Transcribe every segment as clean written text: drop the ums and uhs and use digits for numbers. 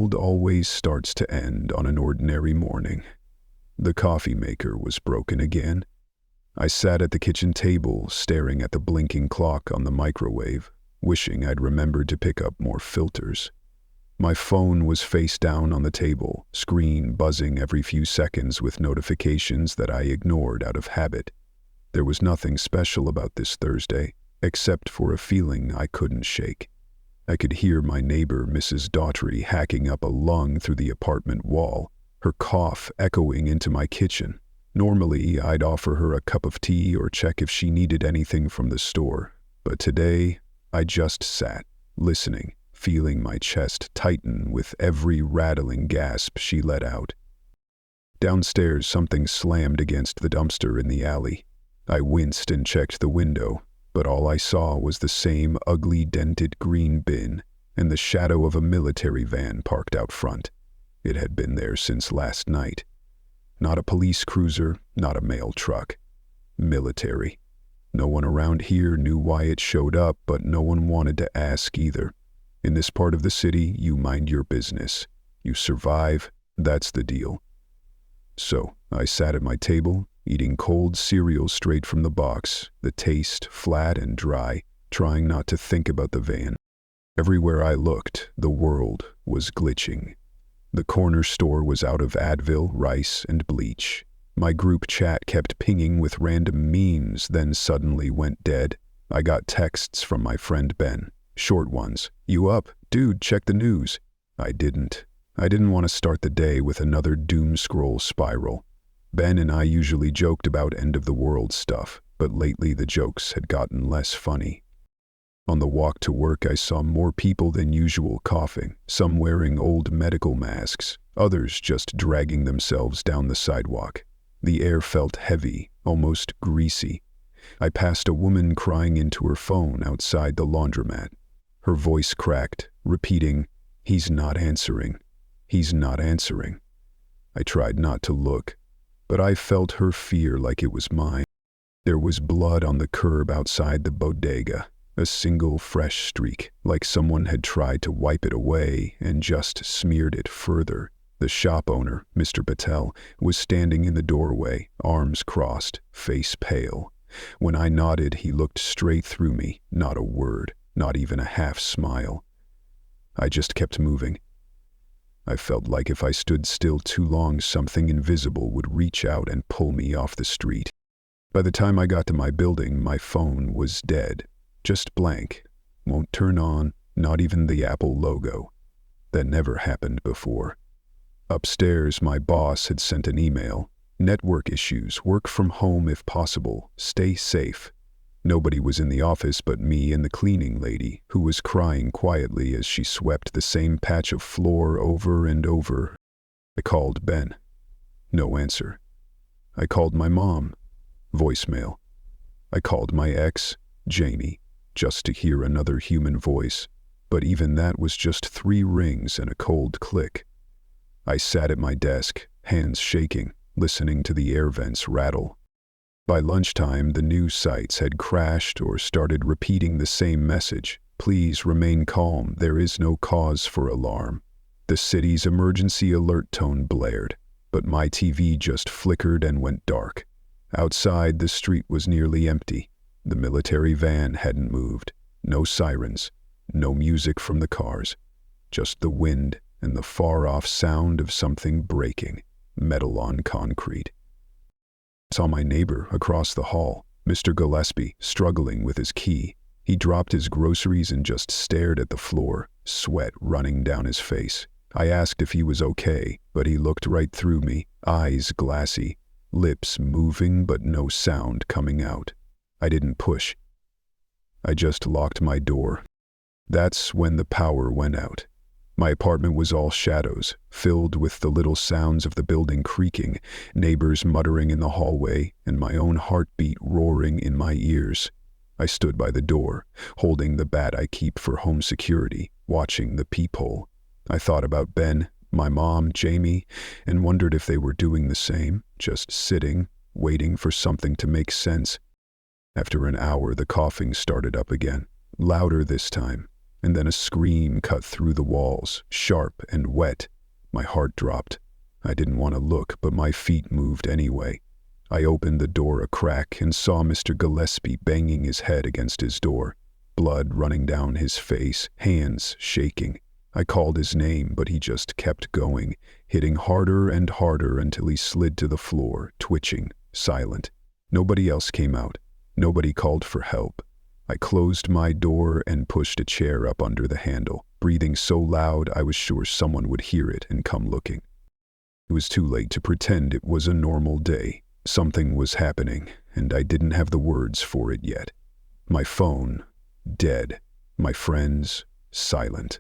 world always starts to end on an ordinary morning. The coffee maker was broken again. I sat at the kitchen table, staring at the blinking clock on the microwave, wishing I'd remembered to pick up more filters. My phone was face down on the table, screen buzzing every few seconds with notifications that I ignored out of habit. There was nothing special about this Thursday, except for a feeling I couldn't shake. I could hear my neighbor, Mrs. Daughtry, hacking up a lung through the apartment wall, her cough echoing into my kitchen. Normally, I'd offer her a cup of tea or check if she needed anything from the store, but today, I just sat, listening, feeling my chest tighten with every rattling gasp she let out. Downstairs, something slammed against the dumpster in the alley. I winced and checked the window, but all I saw was the same ugly dented green bin and the shadow of a military van parked out front. It had been there since last night. Not a police cruiser, not a mail truck. Military. No one around here knew why it showed up, but no one wanted to ask either. In this part of the city, you mind your business. You survive, that's the deal. So, I sat at my table, eating cold cereal straight from the box, the taste flat and dry, trying not to think about the van. Everywhere I looked, the world was glitching. The corner store was out of Advil, rice, and bleach. My group chat kept pinging with random memes, then suddenly went dead. I got texts from my friend Ben. Short ones. "You up? Dude, check the news." I didn't. I didn't want to start the day with another doom scroll spiral. Ben and I usually joked about end-of-the-world stuff, but lately the jokes had gotten less funny. On the walk to work, I saw more people than usual coughing, some wearing old medical masks, others just dragging themselves down the sidewalk. The air felt heavy, almost greasy. I passed a woman crying into her phone outside the laundromat. Her voice cracked, repeating, "He's not answering. He's not answering." I tried not to look, but I felt her fear like it was mine. There was blood on the curb outside the bodega, a single fresh streak, like someone had tried to wipe it away and just smeared it further. The shop owner, Mr. Patel, was standing in the doorway, arms crossed, face pale. When I nodded, he looked straight through me, not a word, not even a half smile. I just kept moving. I felt like if I stood still too long, something invisible would reach out and pull me off the street. By the time I got to my building, my phone was dead. Just blank. Won't turn on, not even the Apple logo. That never happened before. Upstairs, my boss had sent an email. "Network issues, work from home if possible, stay safe." Nobody was in the office but me and the cleaning lady, who was crying quietly as she swept the same patch of floor over and over. I called Ben. No answer. I called my mom. Voicemail. I called my ex, Jamie, just to hear another human voice, but even that was just 3 rings and a cold click. I sat at my desk, hands shaking, listening to the air vents rattle. By lunchtime, the news sites had crashed or started repeating the same message. "Please remain calm, there is no cause for alarm." The city's emergency alert tone blared, but my TV just flickered and went dark. Outside, the street was nearly empty. The military van hadn't moved. No sirens, no music from the cars. Just the wind and the far-off sound of something breaking, metal on concrete. I saw my neighbor across the hall, Mr. Gillespie, struggling with his key. He dropped his groceries and just stared at the floor, sweat running down his face. I asked if he was okay, but he looked right through me, eyes glassy, lips moving but no sound coming out. I didn't push. I just locked my door. That's when the power went out. My apartment was all shadows, filled with the little sounds of the building creaking, neighbors muttering in the hallway, and my own heartbeat roaring in my ears. I stood by the door, holding the bat I keep for home security, watching the peephole. I thought about Ben, my mom, Jamie, and wondered if they were doing the same, just sitting, waiting for something to make sense. After an hour, the coughing started up again, louder this time. and then a scream cut through the walls, sharp and wet. My heart dropped. I didn't want to look, but my feet moved anyway. I opened the door a crack and saw Mr. Gillespie banging his head against his door, blood running down his face, hands shaking. I called his name, but he just kept going, hitting harder and harder until he slid to the floor, twitching, silent. Nobody else came out. Nobody called for help. I closed my door and pushed a chair up under the handle, breathing so loud I was sure someone would hear it and come looking. It was too late to pretend it was a normal day. Something was happening, and I didn't have the words for it yet. My phone, dead. My friends, silent.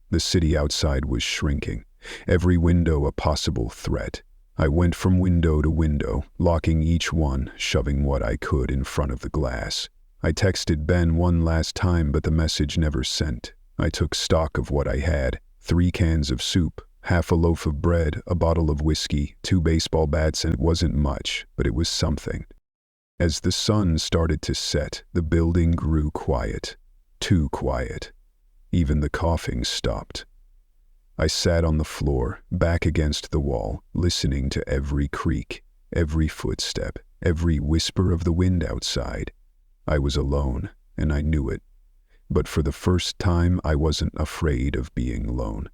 The city outside was shrinking, every window a possible threat. I went from window to window, locking each one, shoving what I could in front of the glass. I texted Ben one last time, but the message never sent. I took stock of what I had: 3 cans of soup, half a loaf of bread, a bottle of whiskey, 2 baseball bats, and it wasn't much, but it was something. As the sun started to set, the building grew quiet. Too quiet. Even the coughing stopped. I sat on the floor, back against the wall, listening to every creak, every footstep, every whisper of the wind outside. I was alone, and I knew it. But for the first time, I wasn't afraid of being alone.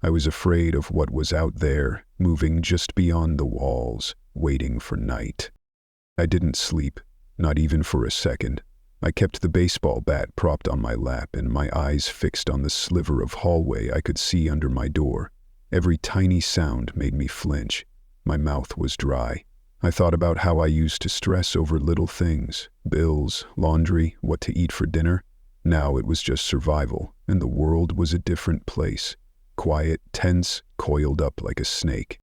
I was afraid of what was out there, moving just beyond the walls, waiting for night. I didn't sleep, not even for a second. I kept the baseball bat propped on my lap and my eyes fixed on the sliver of hallway I could see under my door. Every tiny sound made me flinch. My mouth was dry. I thought about how I used to stress over little things: bills, laundry, what to eat for dinner. Now it was just survival, and the world was a different place. Quiet, tense, coiled up like a snake.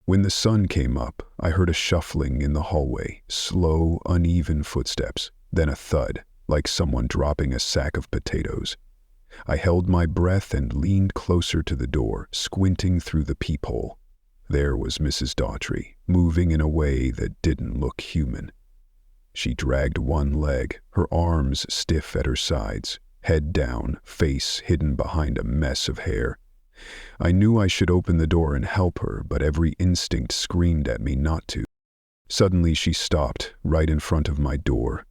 When the sun came up, I heard a shuffling in the hallway, slow, uneven footsteps, then a thud, like someone dropping a sack of potatoes. I held my breath and leaned closer to the door, squinting through the peephole. There was Mrs. Daughtry, moving in a way that didn't look human. She dragged one leg, her arms stiff at her sides, head down, face hidden behind a mess of hair. I knew I should open the door and help her, but every instinct screamed at me not to. Suddenly she stopped, right in front of my door.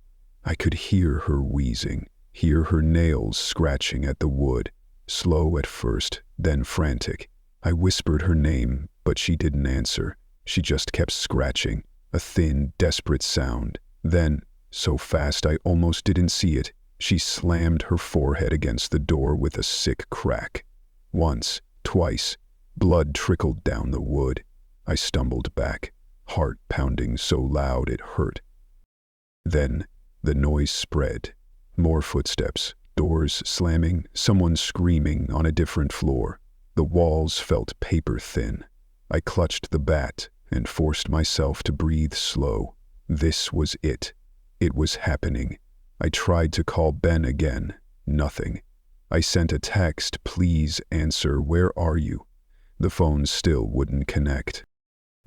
I could hear her wheezing, hear her nails scratching at the wood, slow at first, then frantic. I whispered her name, but she didn't answer. She just kept scratching, a thin, desperate sound. Then, so fast I almost didn't see it, she slammed her forehead against the door with a sick crack. Once, twice, blood trickled down the wood. I stumbled back, heart pounding so loud it hurt. Then, the noise spread. More footsteps, doors slamming, someone screaming on a different floor. The walls felt paper thin. I clutched the bat and forced myself to breathe slow. This was it. It was happening. I tried to call Ben again. Nothing. I sent a text, "Please answer, where are you?" The phone still wouldn't connect.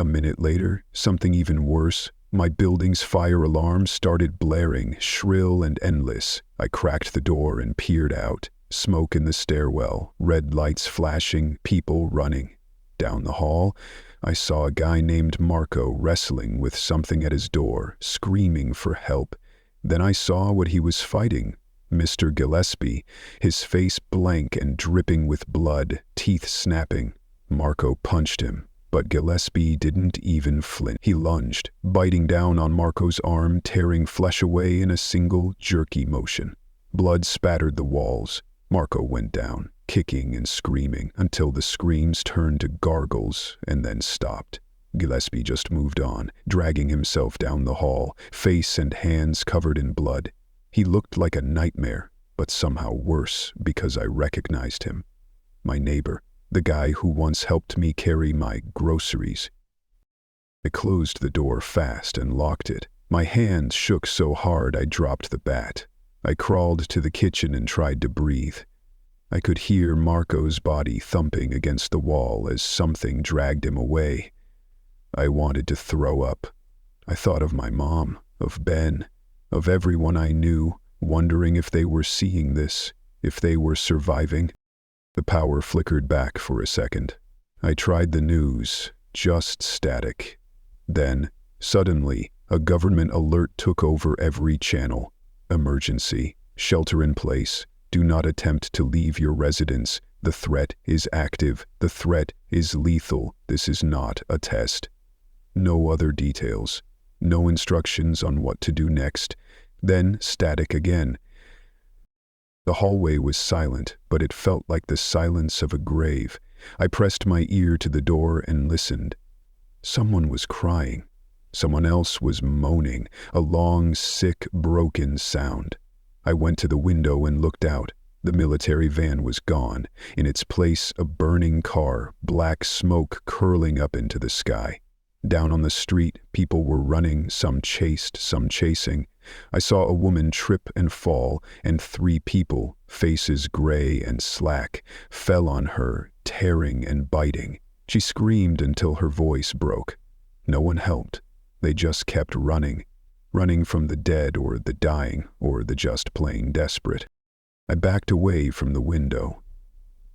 A minute later, something even worse. My building's fire alarm started blaring, shrill and endless. I cracked the door and peered out. Smoke in the stairwell, red lights flashing, people running. Down the hall, I saw a guy named Marco wrestling with something at his door, screaming for help. Then I saw what he was fighting. Mr. Gillespie, his face blank and dripping with blood, teeth snapping. Marco punched him, but Gillespie didn't even flinch. He lunged, biting down on Marco's arm, tearing flesh away in a single, jerky motion. Blood spattered the walls. Marco went down, kicking and screaming, until the screams turned to gargles and then stopped. Gillespie just moved on, dragging himself down the hall, face and hands covered in blood. He looked like a nightmare, but somehow worse because I recognized him. My neighbor, the guy who once helped me carry my groceries. I closed the door fast and locked it. My hands shook so hard I dropped the bat. I crawled to the kitchen and tried to breathe. I could hear Marco's body thumping against the wall as something dragged him away. I wanted to throw up. I thought of my mom, of Ben, of everyone I knew, wondering if they were seeing this. If they were surviving? The power flickered back for a second. I tried the news, just static. Then, suddenly, a government alert took over every channel. Emergency, shelter in place, do not attempt to leave your residence. The threat is active, the threat is lethal, this is not a test. No other details, no instructions on what to do next. Then static again. The hallway was silent, but it felt like the silence of a grave. I pressed my ear to the door and listened. Someone was crying. Someone else was moaning, a long, sick, broken sound. I went to the window and looked out. The military van was gone. In its place, a burning car, black smoke curling up into the sky. Down on the street, people were running, some chased, some chasing. I saw a woman trip and fall, and 3 people, faces gray and slack, fell on her, tearing and biting. She screamed until her voice broke. No one helped. They just kept running from the dead or the dying or the just plain desperate. I backed away from the window.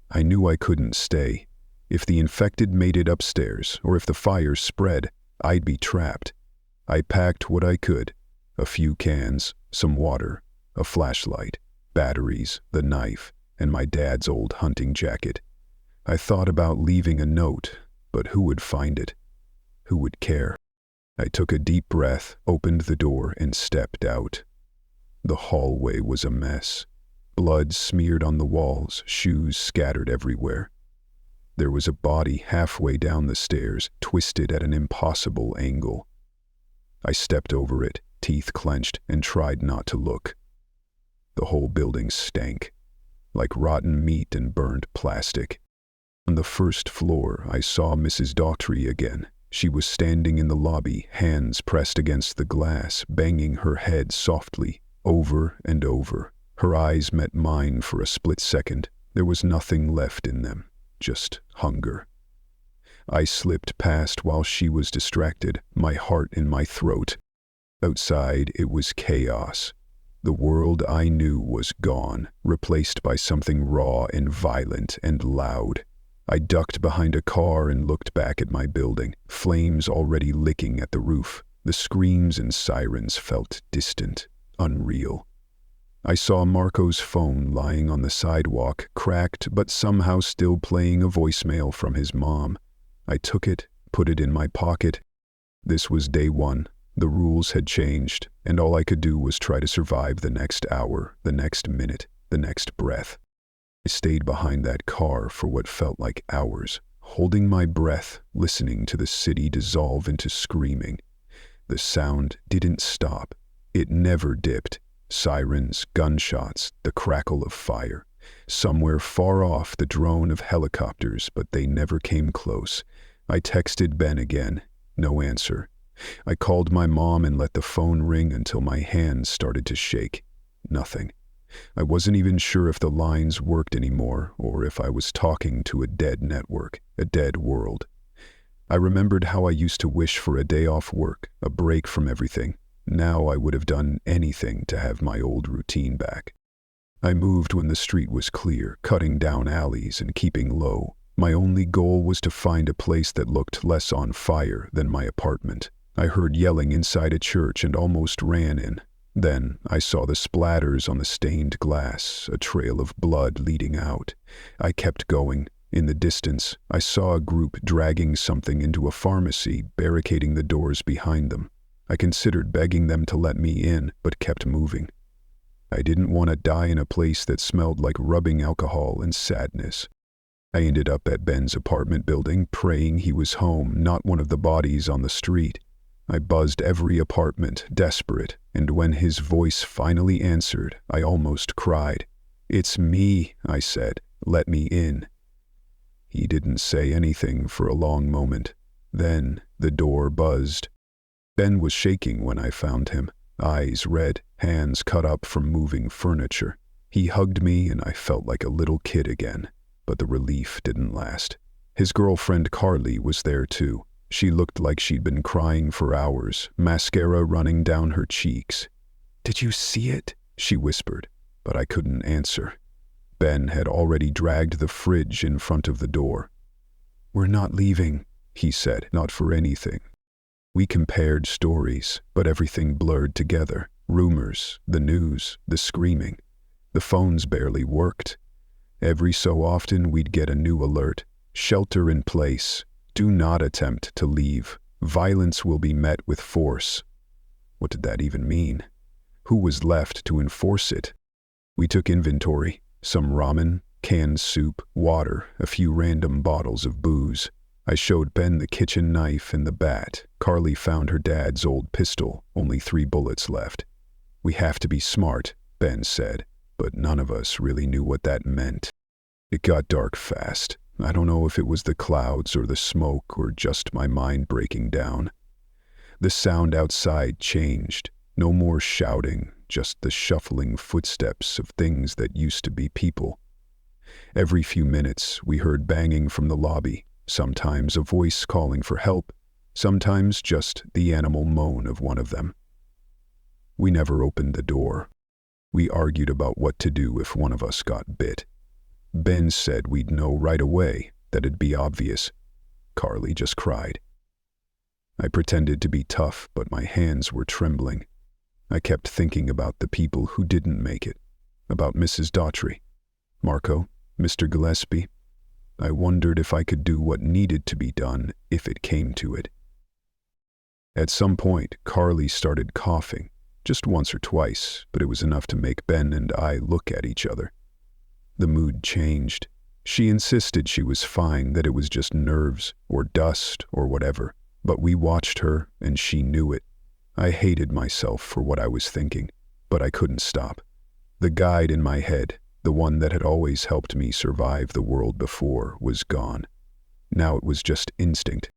I knew I couldn't stay. If the infected made it upstairs, or if the fire spread, I'd be trapped. I packed what I could. A few cans, some water, a flashlight, batteries, the knife, and my dad's old hunting jacket. I thought about leaving a note, but who would find it? Who would care? I took a deep breath, opened the door, and stepped out. The hallway was a mess. Blood smeared on the walls, shoes scattered everywhere. There was a body halfway down the stairs, twisted at an impossible angle. I stepped over it, teeth clenched, and tried not to look. The whole building stank, like rotten meat and burned plastic. On the first floor, I saw Mrs. Daughtry again. She was standing in the lobby, hands pressed against the glass, banging her head softly, over and over. Her eyes met mine for a split second. There was nothing left in them, just hunger. I slipped past while she was distracted, my heart in my throat. Outside, it was chaos. The world I knew was gone, replaced by something raw and violent and loud. I ducked behind a car and looked back at my building, flames already licking at the roof. The screams and sirens felt distant, unreal. I saw Marco's phone lying on the sidewalk, cracked but somehow still playing a voicemail from his mom. I took it, put it in my pocket. This was day 1. The rules had changed, and all I could do was try to survive the next hour, the next minute, the next breath. I stayed behind that car for what felt like hours, holding my breath, listening to the city dissolve into screaming. The sound didn't stop. It never dipped. Sirens, gunshots, the crackle of fire. Somewhere far off, the drone of helicopters, but they never came close. I texted Ben again. No answer. I called my mom and let the phone ring until my hands started to shake. Nothing. I wasn't even sure if the lines worked anymore or if I was talking to a dead network, a dead world. I remembered how I used to wish for a day off work, a break from everything. Now I would have done anything to have my old routine back. I moved when the street was clear, cutting down alleys and keeping low. My only goal was to find a place that looked less on fire than my apartment. I heard yelling inside a church and almost ran in. Then I saw the splatters on the stained glass, a trail of blood leading out. I kept going. In the distance, I saw a group dragging something into a pharmacy, barricading the doors behind them. I considered begging them to let me in, but kept moving. I didn't want to die in a place that smelled like rubbing alcohol and sadness. I ended up at Ben's apartment building, praying he was home, not one of the bodies on the street. I buzzed every apartment, desperate, and when his voice finally answered, I almost cried. "It's me," I said. "Let me in." He didn't say anything for a long moment. Then the door buzzed. Ben was shaking when I found him, eyes red, hands cut up from moving furniture. He hugged me and I felt like a little kid again, but the relief didn't last. His girlfriend Carly was there too. She looked like she'd been crying for hours, mascara running down her cheeks. "Did you see it?" she whispered, but I couldn't answer. Ben had already dragged the fridge in front of the door. "We're not leaving," he said, "not for anything." We compared stories, but everything blurred together. Rumors, the news, the screaming. The phones barely worked. Every so often we'd get a new alert. Shelter in place. Do not attempt to leave. Violence will be met with force. What did that even mean? Who was left to enforce it? We took inventory. Some ramen, canned soup, water, a few random bottles of booze. I showed Ben the kitchen knife and the bat. Carly found her dad's old pistol, only 3 bullets left. "We have to be smart," Ben said, but none of us really knew what that meant. It got dark fast. I don't know if it was the clouds or the smoke or just my mind breaking down. The sound outside changed. No more shouting, just the shuffling footsteps of things that used to be people. Every few minutes, we heard banging from the lobby, sometimes a voice calling for help, sometimes just the animal moan of one of them. We never opened the door. We argued about what to do if one of us got bit. Ben said we'd know right away, that it'd be obvious. Carly just cried. I pretended to be tough, but my hands were trembling. I kept thinking about the people who didn't make it, about Mrs. Daughtry, Marco, Mr. Gillespie. I wondered if I could do what needed to be done if it came to it. At some point, Carly started coughing, just once or twice, but it was enough to make Ben and I look at each other. The mood changed. She insisted she was fine, that it was just nerves or dust or whatever, but we watched her and she knew it. I hated myself for what I was thinking, but I couldn't stop. The guide in my head, the one that had always helped me survive the world before, was gone. Now it was just instinct.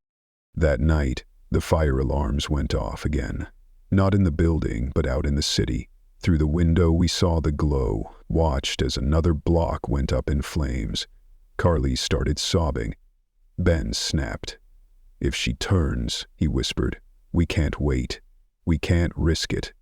That night, the fire alarms went off again. Not in the building, but out in the city. Through the window we saw the glow, watched as another block went up in flames. Carly started sobbing. Ben snapped. "If she turns," he whispered, "we can't wait. We can't risk it."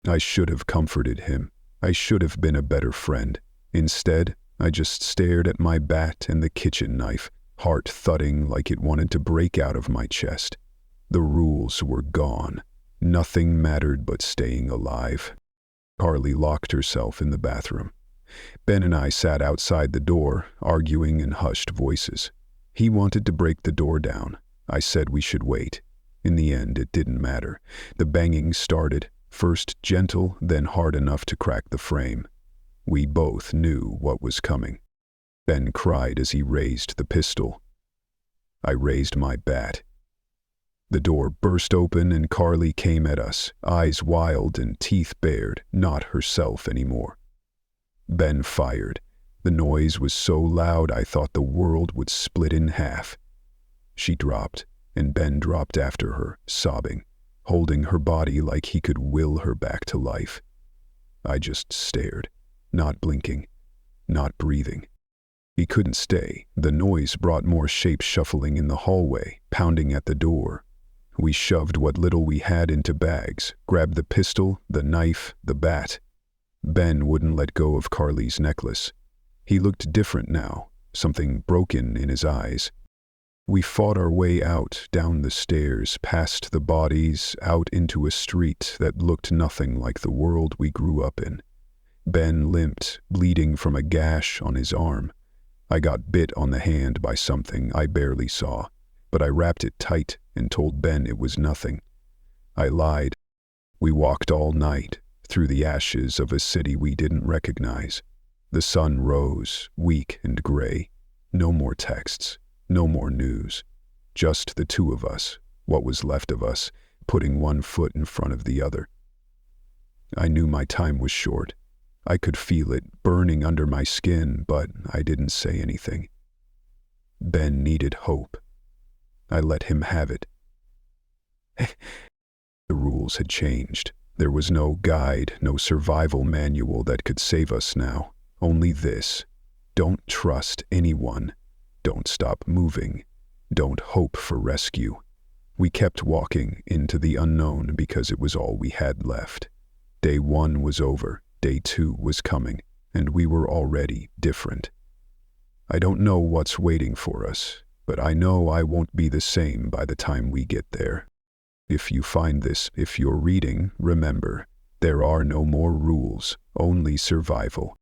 I should have comforted him. I should have been a better friend. Instead, I just stared at my bat and the kitchen knife, heart thudding like it wanted to break out of my chest. The rules were gone. Nothing mattered but staying alive. Carly locked herself in the bathroom. Ben and I sat outside the door, arguing in hushed voices. He wanted to break the door down. I said we should wait. In the end, it didn't matter. The banging started, first gentle, then hard enough to crack the frame. We both knew what was coming. Ben cried as he raised the pistol. I raised my bat. The door burst open and Carly came at us, eyes wild and teeth bared, not herself anymore. Ben fired. The noise was so loud I thought the world would split in half. She dropped, and Ben dropped after her, sobbing, holding her body like he could will her back to life. I just stared, not blinking, not breathing. He couldn't stay. The noise brought more shape shuffling in the hallway, pounding at the door. We shoved what little we had into bags, grabbed the pistol, the knife, the bat. Ben wouldn't let go of Carly's necklace. He looked different now, something broken in his eyes. We fought our way out, down the stairs, past the bodies, out into a street that looked nothing like the world we grew up in. Ben limped, bleeding from a gash on his arm. I got bit on the hand by something I barely saw, but I wrapped it tight and told Ben it was nothing. I lied. We walked all night, through the ashes of a city we didn't recognize. The sun rose, weak and gray. No more texts, no more news. Just the two of us, what was left of us, putting one foot in front of the other. I knew my time was short. I could feel it burning under my skin, but I didn't say anything. Ben needed hope. I let him have it. The rules had changed. There was no guide, no survival manual that could save us now. Only this: don't trust anyone. Don't stop moving. Don't hope for rescue. We kept walking into the unknown because it was all we had left. Day 1 was over. Day 2 was coming. and we were already different. I don't know what's waiting for us, but I know I won't be the same by the time we get there. If you find this, if you're reading, remember, there are no more rules, only survival.